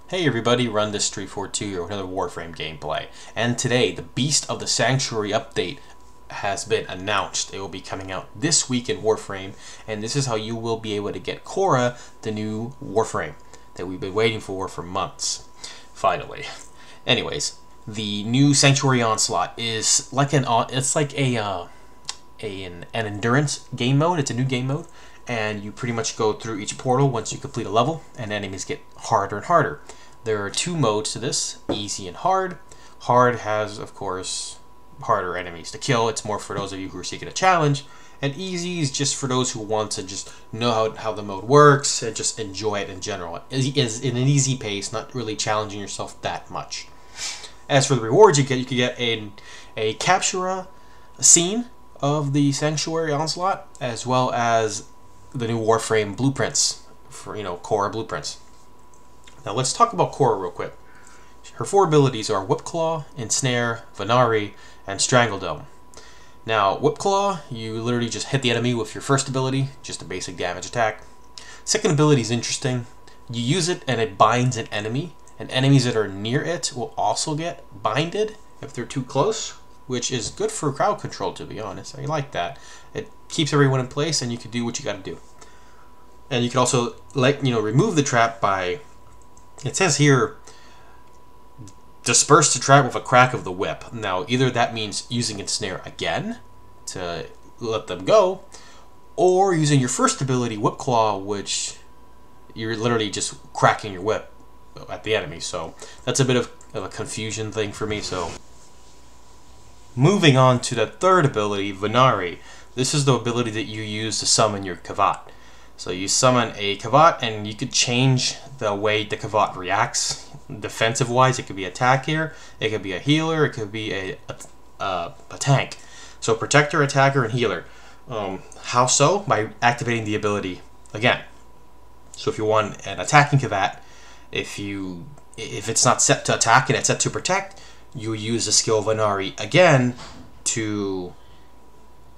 Hey everybody, Run This 342 here with another Warframe gameplay. And today, the Beast of the Sanctuary update has been announced. It will be coming out this week in Warframe, and this is how you will be able to get Korra, the new Warframe that we've been waiting for months. Finally. Anyways, the new Sanctuary Onslaught is like an endurance game mode. It's a new game mode, and you pretty much go through each portal once you complete a level, and enemies get harder and harder. There are two modes to this, easy and hard. Hard has, of course, harder enemies to kill. It's more for those of you who are seeking a challenge. And easy is just for those who want to just know how the mode works and just enjoy it in general. It is in an easy pace, not really challenging yourself that much. As for the rewards you could get a capture scene of the Sanctuary Onslaught, as well as the new Warframe blueprints for, Korra blueprints. Now let's talk about Korra real quick. Her four abilities are Whip Claw, Ensnare, Vanari, and Strangle Dome. Now, Whip Claw, you literally just hit the enemy with your first ability, just a basic damage attack. Second ability is interesting. You use it and it binds an enemy, and enemies that are near it will also get binded if they're too close, which is good for crowd control, to be honest. I like that. It keeps everyone in place, and you can do what you got to do. And you can also, remove the trap by, it says here, disperse the trap with a crack of the whip. Now, either that means using Ensnare again to let them go, or using your first ability, Whip Claw, which you're literally just cracking your whip at the enemy. So that's a bit of a confusion thing for me. So moving on to the third ability, Vanari. This is the ability that you use to summon your Kavat. So you summon a Kavat, and you could change the way the Kavat reacts. Defensive-wise, it could be attack here, it could be a healer, it could be a tank. So protector, attacker, and healer. How so? By activating the ability again. So if you want an attacking Kavat, if it's not set to attack and it's set to protect, you use the skill Vanari again to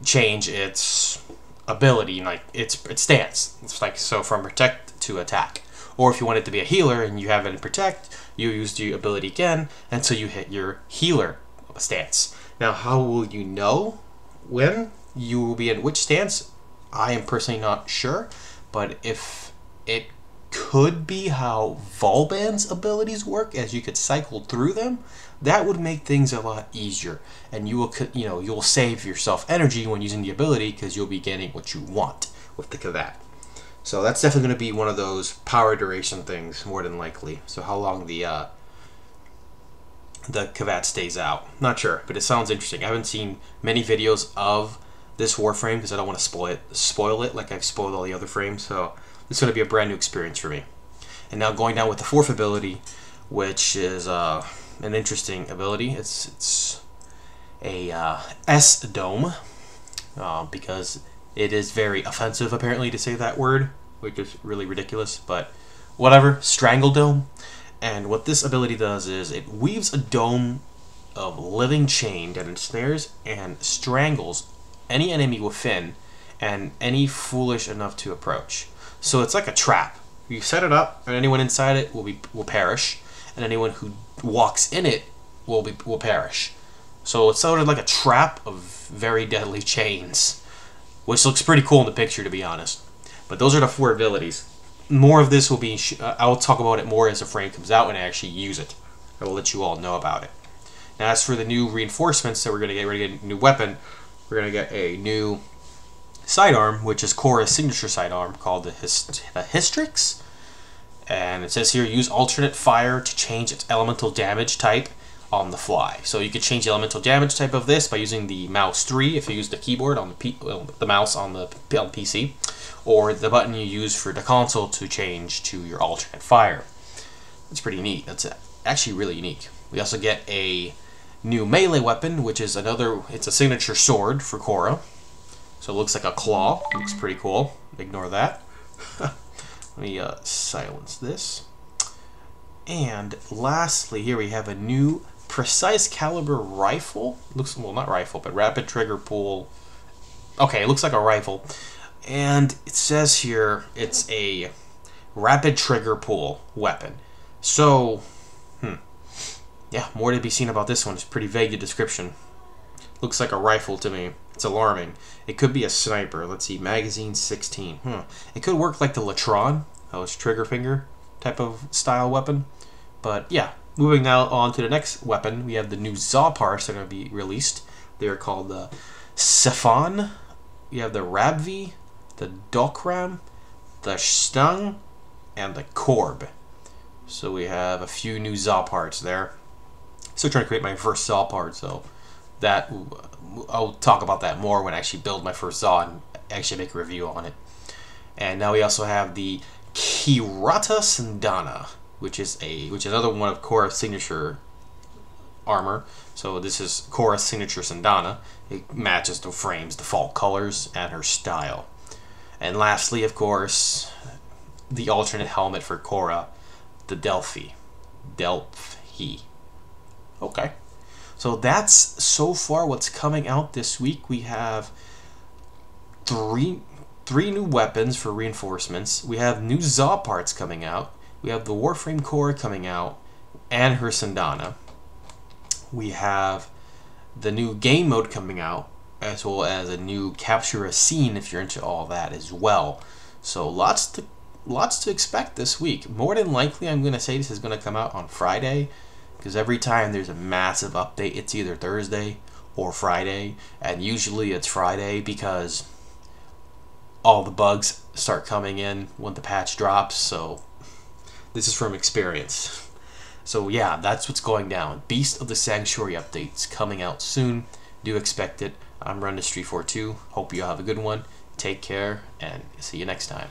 change its ability, like its stance. It's like, so from protect to attack. Or if you want it to be a healer and you have it in protect, you use the ability again until you hit your healer stance. Now, how will you know when you will be in which stance? I am personally not sure, but if it could be how Volban's abilities work, as you could cycle through them, that would make things a lot easier, and you will save yourself energy when using the ability, because you'll be getting what you want with the Kavat. So that's definitely going to be one of those power duration things, more than likely. So how long the Kavat stays out, not sure, but it sounds interesting. I haven't seen many videos of this Warframe because I don't want to spoil it like I've spoiled all the other frames. So it's going to be a brand new experience for me. And now going down with the fourth ability, which is an interesting ability. It's a S-Dome, because it is very offensive, apparently, to say that word, which is really ridiculous, but whatever. Strangle Dome. And what this ability does is it weaves a dome of living chain that ensnares and strangles any enemy within and any foolish enough to approach. So it's like a trap. You set it up, and anyone inside it will perish, and anyone who walks in it will perish. So it's sort of like a trap of very deadly chains, which looks pretty cool in the picture, to be honest. But those are the four abilities. More of this will be, I'll talk about it more as the frame comes out and I actually use it. I will let you all know about it. Now, as for the new reinforcements that we're going to get, a new weapon. We're going to get a new sidearm, which is Korra's signature sidearm, called the Hystrix. And it says here, use alternate fire to change its elemental damage type on the fly. So you could change the elemental damage type of this by using the mouse 3 if you use the keyboard on the mouse on the PC, or the button you use for the console to change to your alternate fire. That's pretty neat. That's actually really unique. We also get a new melee weapon, which is it's a signature sword for Korra. So it looks like a claw. Looks pretty cool. Ignore that. Let me silence this. And lastly, here we have a new precise caliber rifle. Looks, well, not rifle, but rapid trigger pull. Okay, it looks like a rifle. And it says here it's a rapid trigger pull weapon. So, yeah, more to be seen about this one. It's pretty vague, the description. Looks like a rifle to me. It's alarming. It could be a sniper. Let's see, magazine 16. It could work like the Latron, that was trigger finger type of style weapon. But yeah, moving now on to the next weapon, we have the new Zaw parts that are going to be released. They are called the Sefon. You have the Rabvi, the Dokram, the Stang, and the Korb. So we have a few new Zaw parts there. Still trying to create my first Zaw part, so that I'll talk about that more when I actually build my first Zaw and actually make a review on it. And now we also have the Kirata Sandana, which is another one of Korra's signature armor. So this is Korra's signature Sandana. It matches the frame's default colors and her style. And lastly, of course, the alternate helmet for Korra, the Delphi. Okay. So that's so far what's coming out this week. We have three new weapons for reinforcements. We have new Zaw parts coming out. We have the Warframe Korra coming out and her Sandana. We have the new game mode coming out, as well as a new capture a scene if you're into all that as well. So lots to expect this week. More than likely, I'm going to say this is going to come out on Friday, because every time there's a massive update, it's either Thursday or Friday, and usually it's Friday because all the bugs start coming in when the patch drops. So this is from experience. So yeah, that's what's going down. Beast of the Sanctuary updates coming out soon. Do expect it. I'm Run Street 42. Hope you have a good one. Take care and see you next time.